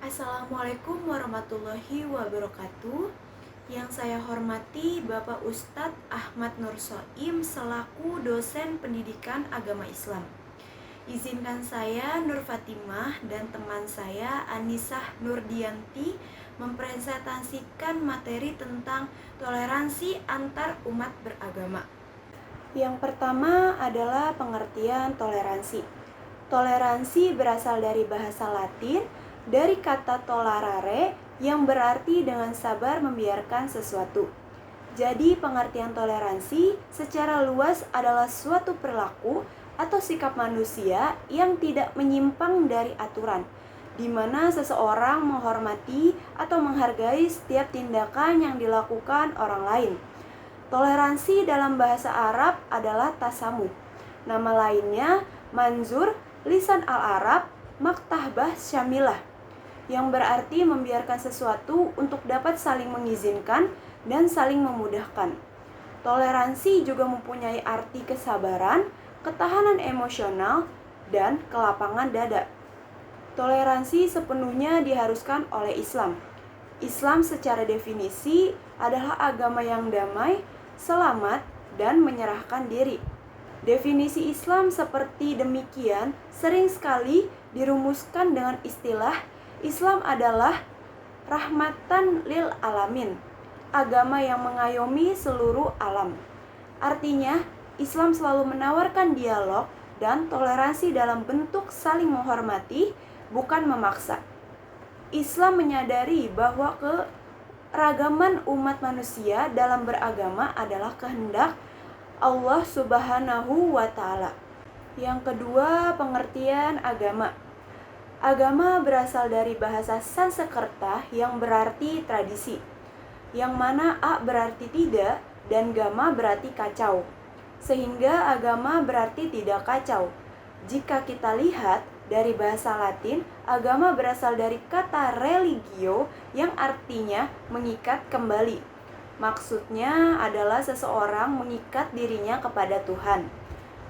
Assalamualaikum warahmatullahi wabarakatuh. Yang saya hormati Bapak Ustadz Ahmad Nur Soim selaku dosen pendidikan agama Islam. Izinkan saya Nur Fatimah dan teman saya Anisah Nurdianti mempresentasikan materi tentang toleransi antar umat beragama. Yang pertama adalah pengertian toleransi. Toleransi berasal dari bahasa Latin dari kata tolerare yang berarti dengan sabar membiarkan sesuatu. Jadi pengertian toleransi secara luas adalah suatu perilaku atau sikap manusia yang tidak menyimpang dari aturan, di mana seseorang menghormati atau menghargai setiap tindakan yang dilakukan orang lain. Toleransi dalam bahasa Arab adalah tasamuh. Nama lainnya manzur lisan al-Arab maktahbah syamilah, yang berarti membiarkan sesuatu untuk dapat saling mengizinkan dan saling memudahkan. Toleransi juga mempunyai arti kesabaran, ketahanan emosional, dan kelapangan dada. Toleransi sepenuhnya diharuskan oleh Islam. Islam secara definisi adalah agama yang damai, selamat, dan menyerahkan diri. Definisi Islam seperti demikian sering sekali dirumuskan dengan istilah Islam adalah rahmatan lil alamin, agama yang mengayomi seluruh alam. Artinya, Islam selalu menawarkan dialog dan toleransi dalam bentuk saling menghormati, bukan memaksa. Islam menyadari bahwa keragaman umat manusia dalam beragama adalah kehendak Allah Subhanahu wa Ta'ala. Yang kedua, pengertian agama. Agama berasal dari bahasa Sanskerta yang berarti tradisi, yang mana a berarti tidak dan gama berarti kacau, sehingga agama berarti tidak kacau. Jika kita lihat dari bahasa Latin, agama berasal dari kata religio yang artinya mengikat kembali. Maksudnya adalah seseorang mengikat dirinya kepada Tuhan.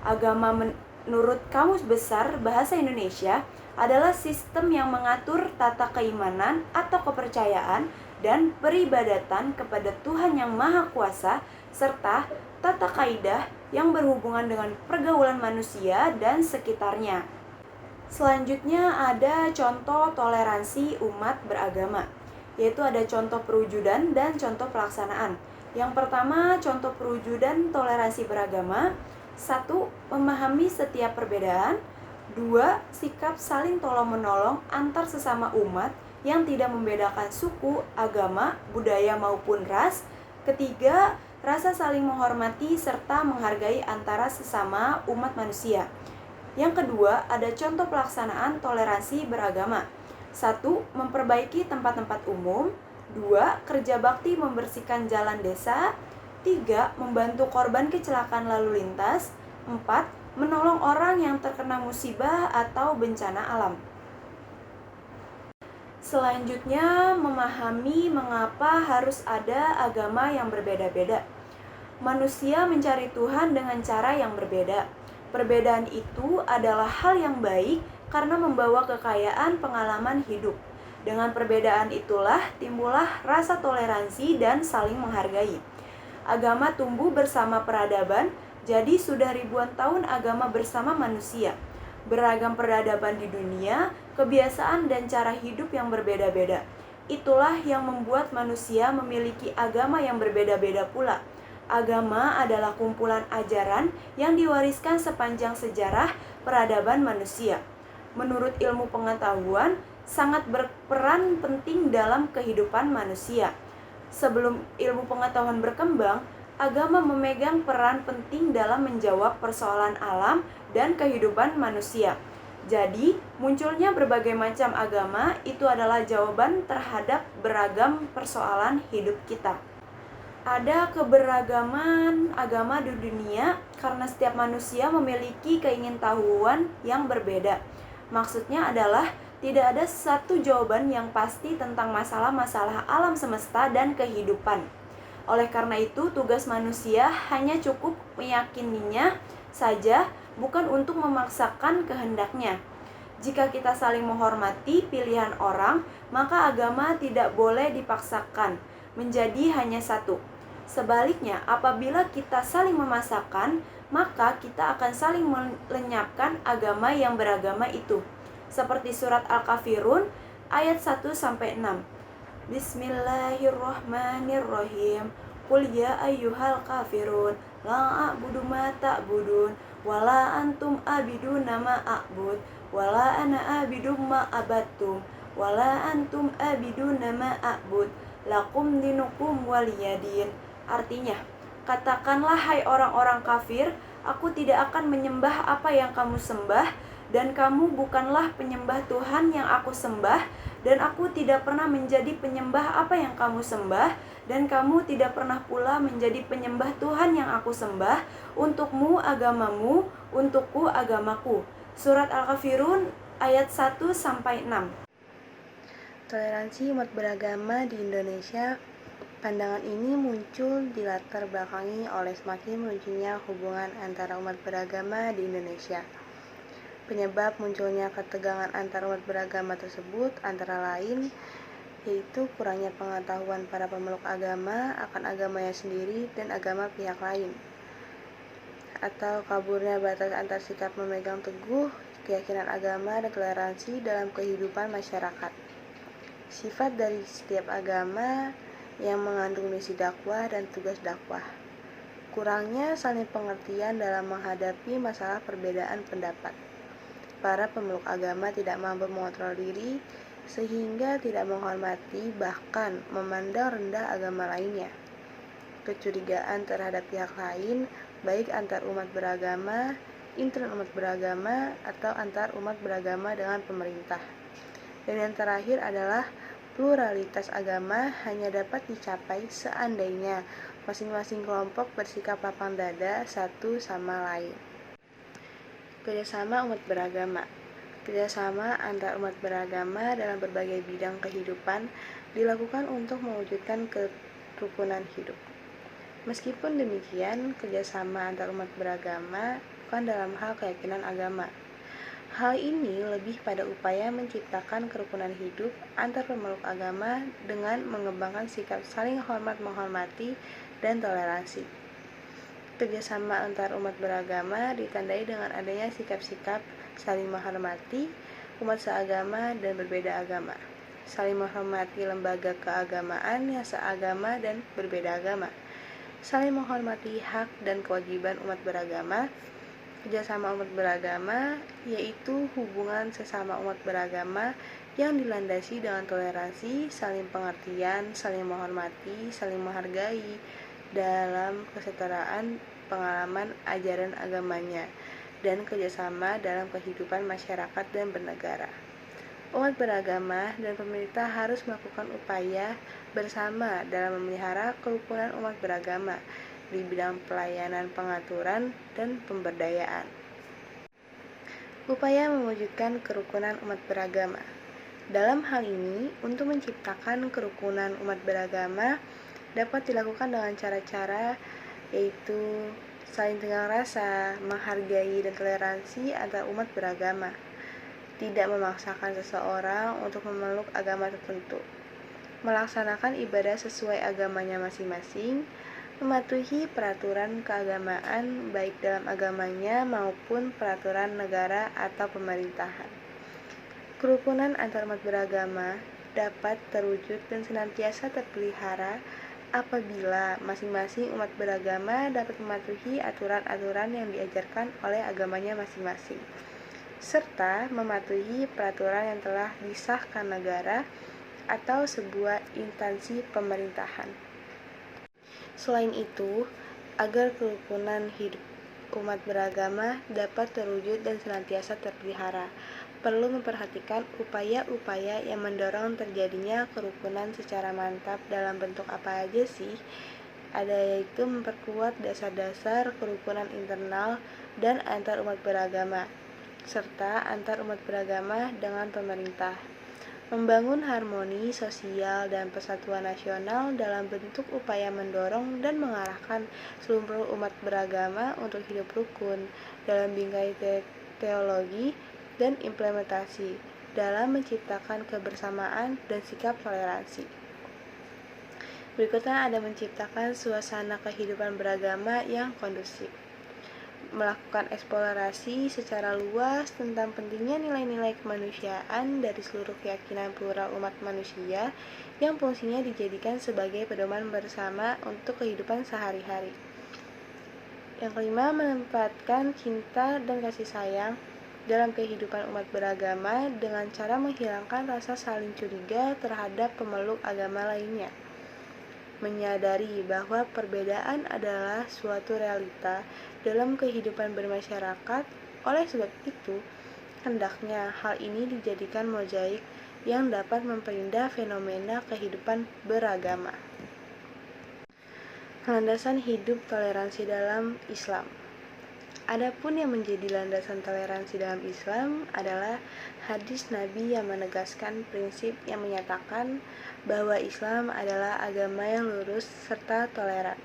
Agama menurut Kamus Besar Bahasa Indonesia adalah sistem yang mengatur tata keimanan atau kepercayaan dan peribadatan kepada Tuhan yang Maha Kuasa serta tata kaidah yang berhubungan dengan pergaulan manusia dan sekitarnya. Selanjutnya ada contoh toleransi umat beragama, yaitu ada contoh perwujudan dan contoh pelaksanaan. Yang pertama, contoh perwujudan toleransi beragama. 1. Memahami setiap perbedaan. 2. Sikap saling tolong-menolong antar sesama umat yang tidak membedakan suku, agama, budaya maupun ras. Ketiga, rasa saling menghormati serta menghargai antara sesama umat manusia. Yang kedua, ada contoh pelaksanaan toleransi beragama. 1. Memperbaiki tempat-tempat umum. 2. Kerja bakti membersihkan jalan desa. 3. Membantu korban kecelakaan lalu lintas. 4. Menolong orang yang terkena musibah atau bencana alam. Selanjutnya, memahami mengapa harus ada agama yang berbeda-beda. Manusia mencari Tuhan dengan cara yang berbeda. Perbedaan itu adalah hal yang baik karena membawa kekayaan pengalaman hidup. Dengan perbedaan itulah timbullah rasa toleransi dan saling menghargai. Agama tumbuh bersama peradaban, jadi sudah ribuan tahun agama bersama manusia. Beragam peradaban di dunia, kebiasaan dan cara hidup yang berbeda-beda. Itulah yang membuat manusia memiliki agama yang berbeda-beda pula. Agama adalah kumpulan ajaran yang diwariskan sepanjang sejarah peradaban manusia. Menurut ilmu pengetahuan, sangat berperan penting dalam kehidupan manusia. Sebelum ilmu pengetahuan berkembang, agama memegang peran penting dalam menjawab persoalan alam dan kehidupan manusia. Jadi, munculnya berbagai macam agama itu adalah jawaban terhadap beragam persoalan hidup kita. Ada keberagaman agama di dunia karena setiap manusia memiliki keingintahuan yang berbeda. Maksudnya adalah tidak ada satu jawaban yang pasti tentang masalah-masalah alam semesta dan kehidupan. Oleh karena itu, tugas manusia hanya cukup meyakininya saja, bukan untuk memaksakan kehendaknya. Jika kita saling menghormati pilihan orang, maka agama tidak boleh dipaksakan menjadi hanya satu. Sebaliknya, apabila kita saling memasakkan, maka kita akan saling melenyapkan agama yang beragama itu. Seperti surat Al-Kafirun ayat 1-6. Bismillahirrahmanirrahim. Qul ya ayyuhal kafirun la a'budu ma ta'budun wala antum abiduna ma a'bud wala ana abidu ma abattum wala antum abiduna ma a'bud lakum dinukum waliyadin. Artinya, katakanlah hai orang-orang kafir, aku tidak akan menyembah apa yang kamu sembah, dan kamu bukanlah penyembah Tuhan yang aku sembah, dan aku tidak pernah menjadi penyembah apa yang kamu sembah, dan kamu tidak pernah pula menjadi penyembah Tuhan yang aku sembah. Untukmu agamamu, untukku agamaku. Surat Al-Kafirun ayat 1-6. Toleransi umat beragama di Indonesia. Pandangan ini muncul di latar belakangi oleh semakin melucunya hubungan antara umat beragama di Indonesia. Penyebab munculnya ketegangan antar umat beragama tersebut antara lain yaitu kurangnya pengetahuan para pemeluk agama akan agamanya sendiri dan agama pihak lain, atau kaburnya batas antar sikap memegang teguh keyakinan agama dan toleransi dalam kehidupan masyarakat. Sifat dari setiap agama yang mengandung misi dakwah dan tugas dakwah. Kurangnya saling pengertian dalam menghadapi masalah perbedaan pendapat. Para pemeluk agama tidak mampu mengontrol diri sehingga tidak menghormati bahkan memandang rendah agama lainnya. Kecurigaan terhadap pihak lain baik antar umat beragama, intern umat beragama, atau antar umat beragama dengan pemerintah. Dan yang terakhir adalah pluralitas agama hanya dapat dicapai seandainya masing-masing kelompok bersikap lapang dada satu sama lain. Kerjasama umat beragama. Kerjasama antar umat beragama dalam berbagai bidang kehidupan dilakukan untuk mewujudkan kerukunan hidup. Meskipun demikian, kerjasama antar umat beragama bukan dalam hal keyakinan agama. Hal ini lebih pada upaya menciptakan kerukunan hidup antar pemeluk agama dengan mengembangkan sikap saling hormat-menghormati dan toleransi. Kerjasama antar umat beragama ditandai dengan adanya sikap-sikap saling menghormati umat seagama dan berbeda agama, saling menghormati lembaga keagamaan yang seagama dan berbeda agama, saling menghormati hak dan kewajiban umat beragama. Kerjasama umat beragama yaitu hubungan sesama umat beragama yang dilandasi dengan toleransi, saling pengertian, saling menghormati, saling menghargai dalam kesetaraan pengalaman ajaran agamanya, dan kerjasama dalam kehidupan masyarakat dan bernegara. Umat beragama dan pemerintah harus melakukan upaya bersama dalam memelihara kerukunan umat beragama di bidang pelayanan, pengaturan, dan pemberdayaan. Upaya mewujudkan kerukunan umat beragama. Dalam hal ini, untuk menciptakan kerukunan umat beragama dapat dilakukan dengan cara-cara yaitu saling tenggang rasa, menghargai dan toleransi antar umat beragama, tidak memaksakan seseorang untuk memeluk agama tertentu, melaksanakan ibadah sesuai agamanya masing-masing, mematuhi peraturan keagamaan baik dalam agamanya maupun peraturan negara atau pemerintahan. Kerukunan antar umat beragama dapat terwujud dan senantiasa terpelihara apabila masing-masing umat beragama dapat mematuhi aturan-aturan yang diajarkan oleh agamanya masing-masing, serta mematuhi peraturan yang telah disahkan negara atau sebuah instansi pemerintahan. Selain itu, agar kerukunan hidup umat beragama dapat terwujud dan senantiasa terpelihara, perlu memperhatikan upaya-upaya yang mendorong terjadinya kerukunan secara mantap dalam bentuk apa aja sih? Ada yaitu memperkuat dasar-dasar kerukunan internal dan antar umat beragama, serta antar umat beragama dengan pemerintah. Membangun harmoni sosial dan persatuan nasional dalam bentuk upaya mendorong dan mengarahkan seluruh umat beragama untuk hidup rukun dalam bingkai teologi dan implementasi dalam menciptakan kebersamaan dan sikap toleransi. Berikutnya ada menciptakan suasana kehidupan beragama yang kondusif. Melakukan eksplorasi secara luas tentang pentingnya nilai-nilai kemanusiaan dari seluruh keyakinan plural umat manusia yang fungsinya dijadikan sebagai pedoman bersama untuk kehidupan sehari-hari. Yang kelima, menempatkan cinta dan kasih sayang dalam kehidupan umat beragama dengan cara menghilangkan rasa saling curiga terhadap pemeluk agama lainnya. Menyadari bahwa perbedaan adalah suatu realita dalam kehidupan bermasyarakat, oleh sebab itu, hendaknya hal ini dijadikan mozaik yang dapat memperindah fenomena kehidupan beragama. Landasan hidup toleransi dalam Islam. Adapun yang menjadi landasan toleransi dalam Islam adalah hadis Nabi yang menegaskan prinsip yang menyatakan bahwa Islam adalah agama yang lurus serta toleran.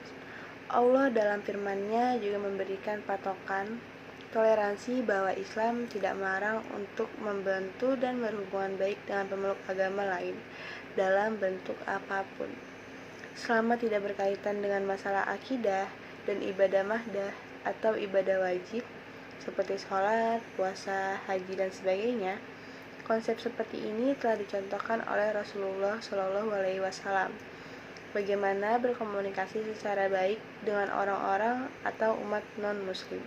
Allah dalam firman-Nya juga memberikan patokan toleransi bahwa Islam tidak melarang untuk membantu dan berhubungan baik dengan pemeluk agama lain dalam bentuk apapun, selama tidak berkaitan dengan masalah akidah dan ibadah mahdah atau ibadah wajib seperti sholat, puasa, haji, dan sebagainya. Konsep seperti ini telah dicontohkan oleh Rasulullah SAW. Bagaimana berkomunikasi secara baik dengan orang-orang atau umat non-muslim.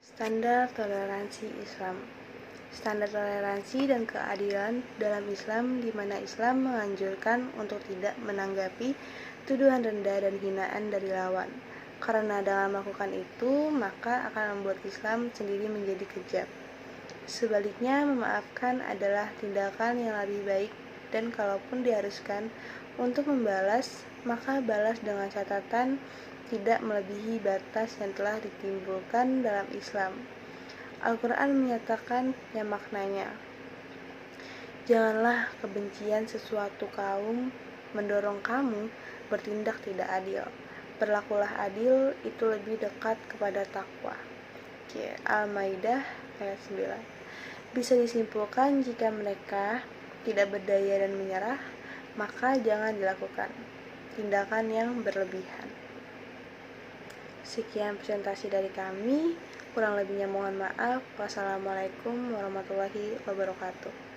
Standar toleransi Islam. Standar toleransi dan keadilan dalam Islam, di mana Islam menganjurkan untuk tidak menanggapi tuduhan rendah dan hinaan dari lawan. Karena dengan melakukan itu, maka akan membuat Islam sendiri menjadi kejam. Sebaliknya, memaafkan adalah tindakan yang lebih baik, dan kalaupun diharuskan untuk membalas, maka balas dengan catatan tidak melebihi batas yang telah ditimbulkan dalam Islam. Al-Quran menyatakan yang maknanya, janganlah kebencian sesuatu kaum mendorong kamu bertindak tidak adil. Berlakulah adil, itu lebih dekat kepada takwa. Al-Maidah ayat 9. Bisa disimpulkan jika mereka tidak berdaya dan menyerah, maka jangan dilakukan tindakan yang berlebihan. Sekian presentasi dari kami, kurang lebihnya mohon maaf. Wassalamualaikum warahmatullahi wabarakatuh.